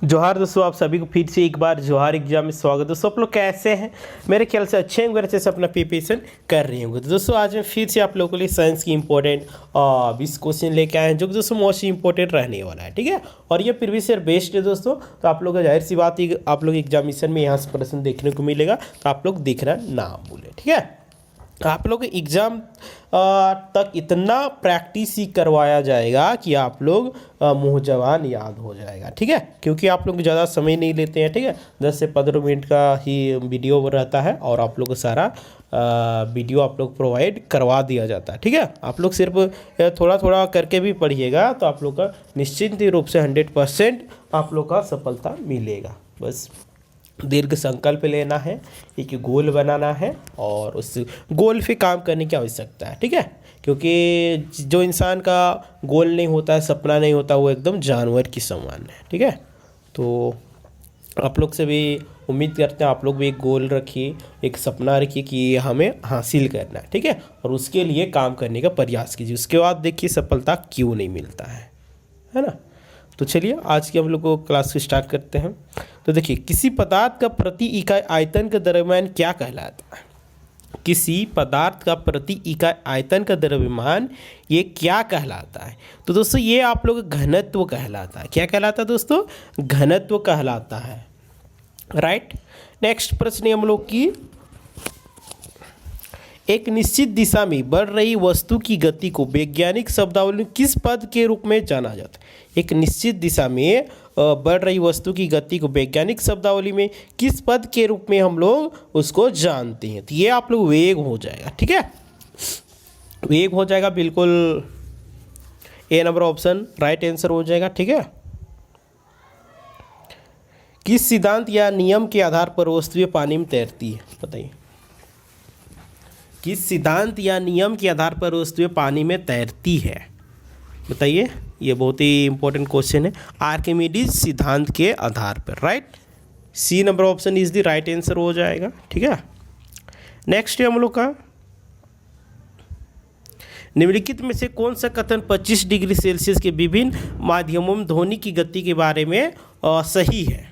जोहार दोस्तों, आप सभी को फिर से एक बार जोहार एग्जाम में स्वागत। दोस्तों आप लोग कैसे हैं? मेरे ख्याल से अच्छे होंगे, अच्छे से अपना प्रिपरेशन कर रहे होंगे। तो दोस्तों आज मैं फिर से आप लोगों के लिए साइंस की इंपॉर्टेंट 20 क्वेश्चन लेके आए हैं, जो कि दोस्तों मोस्ट इंपॉर्टेंट रहने वाला है। ठीक है, और ये प्रीवियस ईयर बेस्ड है दोस्तों। तो आप लोग जाहिर सी बात है, आप लोग एग्जामिनेशन में यहाँ से प्रश्न देखने को मिलेगा, तो आप लोग देखना ना भूलें। ठीक है, आप लोग एग्ज़ाम तक इतना प्रैक्टिस ही करवाया जाएगा कि आप लोग मुँह ज़बान याद हो जाएगा। ठीक है, क्योंकि आप लोग ज़्यादा समय नहीं लेते हैं। ठीक है, 10 से 15 मिनट का ही वीडियो रहता है और आप लोग को सारा वीडियो आप लोग प्रोवाइड करवा दिया जाता है। ठीक है, आप लोग सिर्फ थोड़ा थोड़ा करके भी पढ़िएगा तो आप लोग का निश्चित रूप से 100% आप लोग का सफलता मिलेगा। बस दीर्घ संकल्प लेना है, एक गोल बनाना है और उस गोल पे काम करने की आवश्यकता है। ठीक है, क्योंकि जो इंसान का गोल नहीं होता है, सपना नहीं होता, वो एकदम जानवर की समान है। ठीक है, तो आप लोग से भी उम्मीद करते हैं आप लोग भी एक गोल रखिए, एक सपना रखिए कि ये हमें हासिल करना है। ठीक है, और उसके लिए काम करने का प्रयास कीजिए। उसके बाद देखिए सफलता क्यों नहीं मिलता है ना। तो चलिए आज की हम लोग को क्लास को स्टार्ट करते हैं। तो देखिए, किसी पदार्थ का प्रति इकाई आयतन का द्रव्यमान क्या कहलाता है? किसी पदार्थ का प्रति इकाई आयतन का द्रव्यमान ये क्या कहलाता है? तो दोस्तों ये आप लोग घनत्व कहलाता है। क्या कहलाता है दोस्तों? घनत्व कहलाता है। राइट। नेक्स्ट प्रश्न हम लोग की, एक निश्चित दिशा में बढ़ रही वस्तु की गति को वैज्ञानिक शब्दावली में किस पद के रूप में जाना जाता है? एक निश्चित दिशा में बढ़ रही वस्तु की गति को वैज्ञानिक शब्दावली में किस पद के रूप में हम लोग उसको जानते हैं? तो ये आप लोग वेग हो जाएगा। ठीक है, वेग हो जाएगा, बिल्कुल ए नंबर ऑप्शन राइट आंसर हो जाएगा। ठीक है, किस सिद्धांत या नियम के आधार पर वस्तुएं पानी में तैरती है? बताइए, किस सिद्धांत या नियम के आधार पर वस्तुएं पानी में तैरती है? बताइए, ये बहुत ही इंपॉर्टेंट क्वेश्चन है। आर्किमिडीज सिद्धांत के आधार पर। Right, C number option is the right answer हो जाएगा। ठीक है, नेक्स्ट है हम लोग का, निम्नलिखित में से कौन सा कथन 25 डिग्री सेल्सियस के विभिन्न माध्यमों में ध्वनि की गति के बारे में सही है?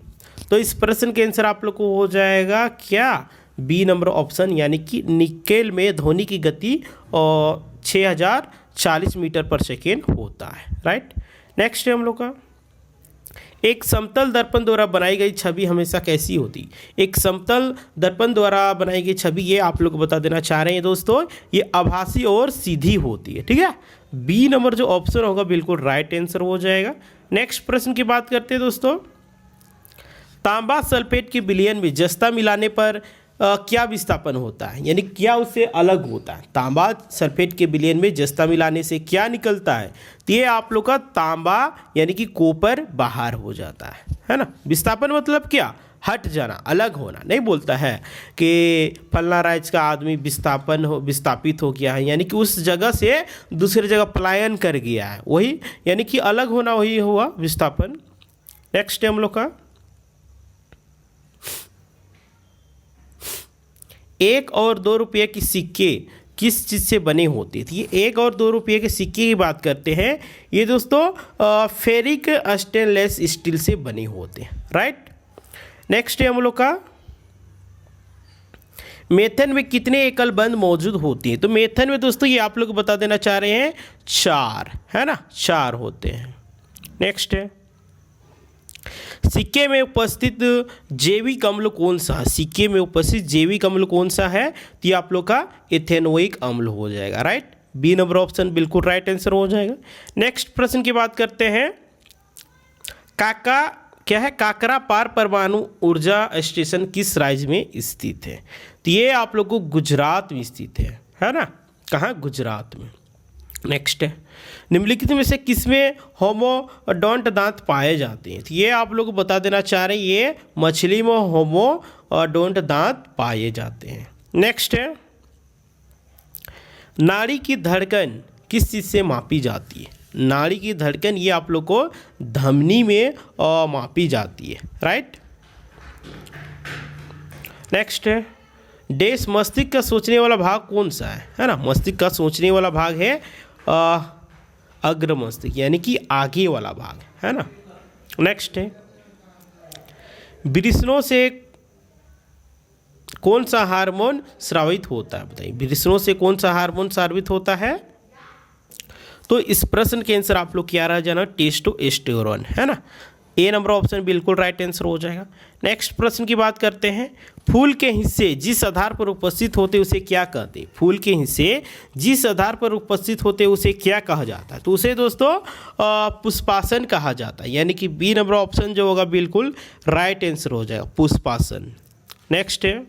तो इस प्रश्न के आंसर आप लोग को हो जाएगा क्या? बी नंबर ऑप्शन, यानी कि निकेल में ध्वनि की गति 6040 मीटर पर सेकेंड होता है। राइट। नेक्स्ट है हम लोग का, एक समतल दर्पण द्वारा बनाई गई छवि हमेशा कैसी होती? एक समतल दर्पण द्वारा बनाई गई छवि, ये आप लोग बता देना चाह रहे हैं दोस्तों, ये आभासी और सीधी होती है। ठीक है, बी नंबर जो ऑप्शन होगा बिल्कुल राइट आंसर हो जाएगा। नेक्स्ट प्रश्न की बात करते हैं दोस्तों, तांबा सल्फेट के विलयन में जस्ता मिलाने पर क्या विस्थापन होता है, यानी क्या उससे अलग होता है? तांबा सल्फेट के विलयन में जस्ता मिलाने से क्या निकलता है? तो ये आप लोग का तांबा यानी कि कॉपर बाहर हो जाता है ना। विस्थापन मतलब क्या? हट जाना, अलग होना। नहीं बोलता है कि फलना राज्य का आदमी विस्थापित हो गया है, यानी कि उस जगह से दूसरी जगह पलायन कर गया है, वही यानी कि अलग होना, वही हुआ विस्थापन। नेक्स्ट है हम लोग का, 1 और 2 रुपये की सिक्के किस चीज़ से बने होते हैं? ये 1 और 2 रुपये के सिक्के की बात करते हैं, ये दोस्तों फेरिक स्टेनलेस स्टील से बने होते हैं। राइट। नेक्स्ट है हम लोग का, मेथन में कितने एकल बंद मौजूद होते हैं? तो मेथन में दोस्तों ये आप लोग बता देना चाह रहे हैं 4, है ना, 4 होते हैं। नेक्स्ट है, सिक्के में उपस्थित जैविक अम्ल कौन सा है? सिक्के में उपस्थित जैविक अम्ल कौन सा है? तो ये आप लोग का इथेनोइक अम्ल हो जाएगा। राइट, बी नंबर ऑप्शन बिल्कुल राइट आंसर हो जाएगा। नेक्स्ट प्रश्न की बात करते हैं, क्या है काकरा पार परमाणु ऊर्जा स्टेशन किस राज्य में स्थित है? तो ये आप लोग को गुजरात में स्थित है ना। कहाँ? गुजरात में। नेक्स्ट है, निम्नलिखित में से किसमें होमोडोंट दांत पाए जाते हैं? तो ये आप लोग बता देना चाह रहे हैं, ये मछली में होमोडोंट दांत पाए जाते हैं। नेक्स्ट है, नाड़ी की धड़कन किस चीज़ से मापी जाती है? नाड़ी की धड़कन ये आप लोग को धमनी में मापी जाती है। राइट। नेक्स्ट है, डेस मस्तिष्क का सोचने वाला भाग कौन सा है ना? मस्तिष्क का सोचने वाला भाग है अग्र मस्तिष्क, यानी कि आगे वाला भाग, है ना। नेक्स्ट है, वृषणों से कौन सा हार्मोन स्रावित होता है? बताइए, वृषणों से कौन सा हार्मोन स्रावित होता है? तो इस प्रश्न के आंसर आप लोग क्या रह जाना, टेस्टोस्टेरोन, है ना। ए नंबर ऑप्शन बिल्कुल राइट आंसर हो जाएगा। नेक्स्ट प्रश्न की बात करते हैं। फूल के हिस्से जिस आधार पर उपस्थित होते उसे क्या कहते हैं? फूल के हिस्से जिस आधार पर उपस्थित होते उसे क्या कहा जाता है? तो उसे दोस्तों पुष्पासन कहा जाता है, यानी कि बी नंबर ऑप्शन जो होगा बिल्कुल राइट आंसर हो जाएगा, पुष्पासन। नेक्स्ट है,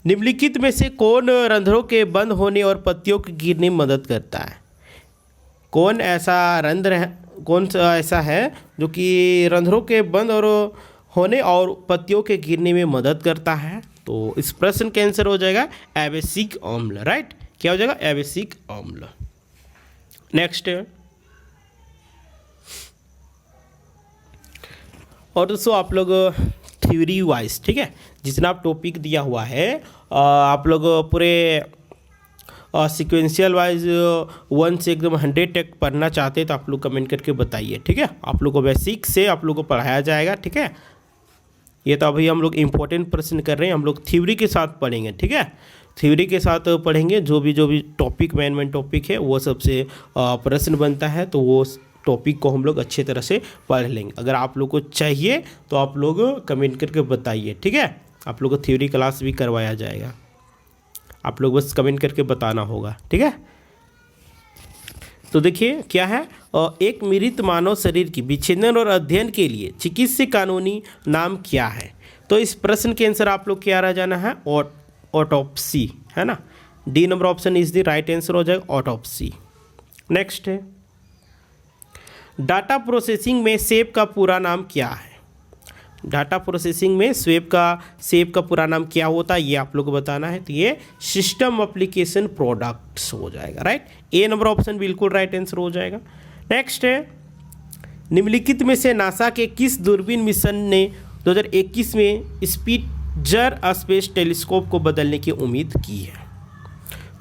निम्नलिखित में से कौन रंध्रों के बंद होने और पत्तियों के गिरने में मदद करता है? कौन ऐसा रंध्र है, कौन सा ऐसा है जो कि रंध्रों के बंद और होने और पत्तियों के गिरने में मदद करता है? तो इस प्रश्न का आंसर हो जाएगा एबेसिक अम्ल, राइट। क्या हो जाएगा? एबेसिक अम्ल। नेक्स्ट, और दोस्तों आप लोग थ्योरी वाइज, ठीक है, जितना आप टॉपिक दिया हुआ है आप लोग पूरे सीक्वेंशियल वाइज 1 से एकदम 100 तक पढ़ना चाहते हैं तो आप लोग कमेंट करके बताइए, ठीक है। आप लोग को बेसिक से आप लोग को पढ़ाया जाएगा, ठीक है। ये तो अभी हम लोग इम्पोर्टेंट प्रश्न कर रहे हैं, हम लोग थ्योरी के साथ पढ़ेंगे, ठीक है। थ्योरी के साथ पढ़ेंगे, जो भी टॉपिक मेन टॉपिक है वो सबसे प्रश्न बनता है, तो वो टॉपिक को हम लोग अच्छे तरह से पढ़ लेंगे। अगर आप लोग को चाहिए तो आप लोग कमेंट करके बताइए, ठीक है। आप लोग को थ्योरी क्लास भी करवाया जाएगा, आप लोग बस कमेंट करके बताना होगा, ठीक है। तो देखिए क्या है, एक मृत मानव शरीर की विच्छेदन और अध्ययन के लिए चिकित्सीय कानूनी नाम क्या है? तो इस प्रश्न के आंसर आप लोग क्या रह जाना है, ऑटोप्सी, है ना। D number option is the right answer हो जाएगा, ऑटोप्सी। नेक्स्ट है, डाटा प्रोसेसिंग में सेब का पूरा नाम क्या है? डाटा प्रोसेसिंग में सेब का पूरा नाम क्या होता है, ये आप लोग को बताना है। तो ये सिस्टम एप्लीकेशन प्रोडक्ट्स हो जाएगा, राइट। ए नंबर ऑप्शन बिल्कुल राइट आंसर हो जाएगा। नेक्स्ट है, निम्नलिखित में से नासा के किस दूरबीन मिशन ने 2021 में स्पिट्जर स्पेस टेलीस्कोप को बदलने की उम्मीद की है?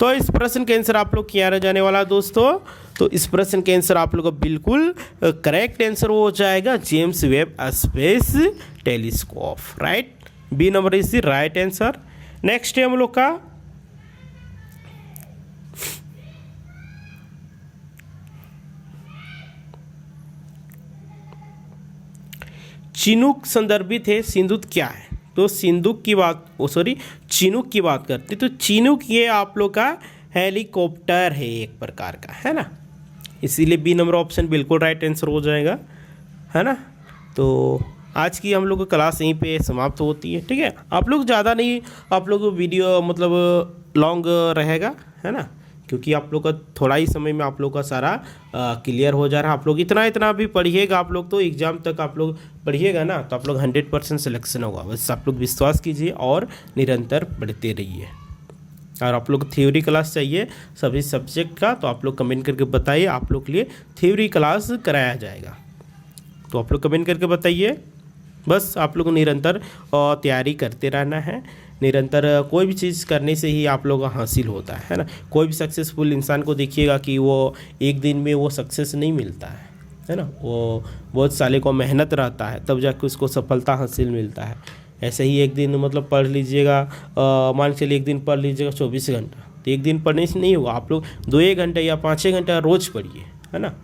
तो इस प्रश्न के आंसर आप लोग क्या रह जाने वाला दोस्तों, तो इस प्रश्न के आंसर आप लोग का बिल्कुल करेक्ट आंसर हो जाएगा, James Webb space telescope, right. B number is the right answer. Next है हम लोग का चिनूक संदर्भित है, सिंधुत क्या है? तो सिंधुक की बात चिनूक की बात करते, तो चिनूक ये आप लोग का हेलीकॉप्टर है एक प्रकार का, है ना। इसीलिए बी नंबर ऑप्शन बिल्कुल राइट आंसर हो जाएगा, है ना। तो आज की हम लोग की क्लास यहीं पे समाप्त होती है, ठीक है। आप लोग ज़्यादा नहीं, आप लोग वीडियो मतलब लॉन्ग रहेगा, है ना, क्योंकि आप लोग का थोड़ा ही समय में आप लोग का सारा क्लियर हो जा रहा है। आप लोग इतना भी पढ़िएगा, आप लोग तो एग्ज़ाम तक आप लोग पढ़िएगा ना, तो आप लोग 100% सिलेक्शन होगा। बस आप लोग विश्वास कीजिए और निरंतर पढ़ते रहिए। और आप लोग थ्योरी क्लास चाहिए सभी सब्जेक्ट का, तो आप लोग कमेंट करके बताइए, आप लोग के लिए थ्योरी क्लास कराया जाएगा। तो आप लोग कमेंट करके बताइए। बस आप लोग को निरंतर तैयारी करते रहना है। निरंतर कोई भी चीज़ करने से ही आप लोग का हासिल होता है ना। कोई भी सक्सेसफुल इंसान को देखिएगा कि वो एक दिन में वो सक्सेस नहीं मिलता है ना। वो बहुत सालों को मेहनत रहता है, तब जाके उसको सफलता हासिल मिलता है। ऐसे ही एक दिन मतलब पढ़ लीजिएगा, मान के चलिए एक दिन पढ़ लीजिएगा 24 घंटा, तो एक दिन पढ़ने से नहीं होगा। आप लोग 2-1 घंटा या 5-6 घंटा रोज़ पढ़िए, है ना।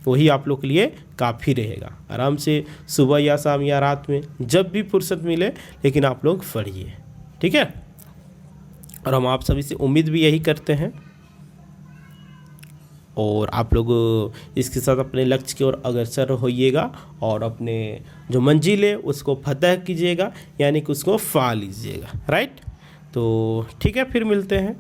वही आप लोग के लिए काफ़ी रहेगा। आराम से सुबह या शाम या रात में जब भी फुर्सत मिले, लेकिन आप लोग पढ़िए, ठीक है। और हम आप सभी से उम्मीद भी यही करते हैं, और आप लोग इसके साथ अपने लक्ष्य की ओर अग्रसर होइएगा और अपने जो मंजिल है उसको फतह कीजिएगा, यानी कि उसको पा लीजिएगा, राइट। तो ठीक है, फिर मिलते हैं।